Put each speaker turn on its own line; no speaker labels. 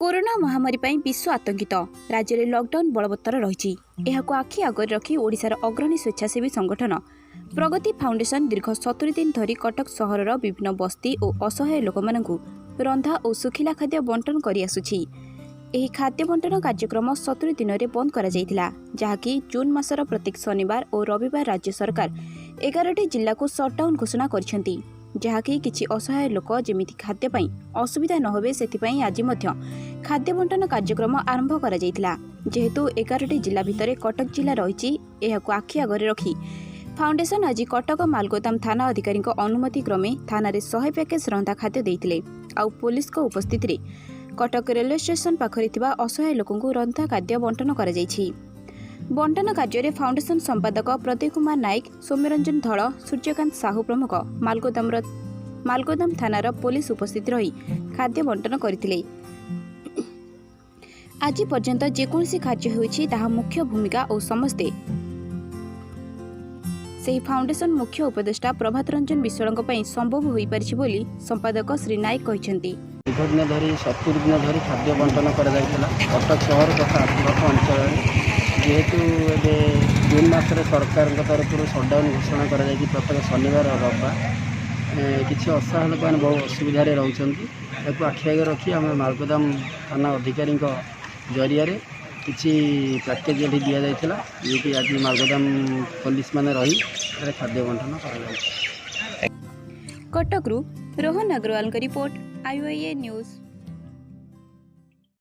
Corona महामारी पर विश्व आतंकित राज्य में लॉकडाउन बलवत्तर रही आखि आगे रखी ओडिशार अग्रणी स्वेच्छासेवी संगठन प्रगति फाउंडेशन दीर्घ 70 दिन धरी कटक सहर विभिन्न बस्ती और असहाय लोक रंधा और सुखिला खाद्य बंटन कर खाद्य बंटन कार्यक्रम 70 दिन में बंद कर जहाँकि जून मासर प्रत्येक शनिवार और रविवार राज्य सरकार 11टी जिला को सटडाउन घोषणा कर जहाँकि किछि असहाय लोक जेमिति खाद्य पाई असुविधा न होबे सेथिपाई आज मध्य खाद्य बंटन कार्यक्रम आरंभ करा जायतिला। जेहेतु 11टी जिला भितरे कटक जिला रही एहाकु आखि आगरे रखी फाउंडेशन आज कटक मालगोदाम थाना अधिकारी अनुमति क्रमे थाना 100 पैकेज रंधा खाद्य देइतिले। आउ पुलिस को उपस्थिति रे कटक रेलवे स्टेशन पाखरे थिबा असहाय लोकंकु रंधा खाद्य बंटन करा जायछि। बंटन कार्य फाउंडेशन संपादक प्रदीप कुमार नायक, सौम्यरंजन धल, सूर्यकांत साहू प्रमुख मालगोदाम थानार पुलिस उपस्थित रही खाद्य बंटन करथिले। आज पर्यंत जेकोसी कार्य होईछि ताहा मुख्य भूमिका और समस्ते सेही फाउंडेशन मुख्य उपदेष्टा प्रभात रंजन विश्वालଙ୍କ ପାଇଁ संभव होई परिछि बोली संपादक श्री नायक कहिसेंती।
दीर्घ दिन धरी 70 दिन धरी खाद्य बंटन करा जायतिला कटक शहर तथा आसपास अंचल जेहेतु ए जून मासरे सरकार तरफ सटडाउन घोषणा कर प्रत्येक शनिवार और रविवार किसी असहाय लोक मैंने बहुत असुविधा रोच आखि आगे रखी आम मालगोदाम थाना अधिकारी जरिया किसी पैकेज ये दि जाता ये आज मालगोदाम पुलिस मैंने रही खाद्य बंटन कर
कटक रोहन अग्रवाल का रिपोर्ट IOA न्यूज।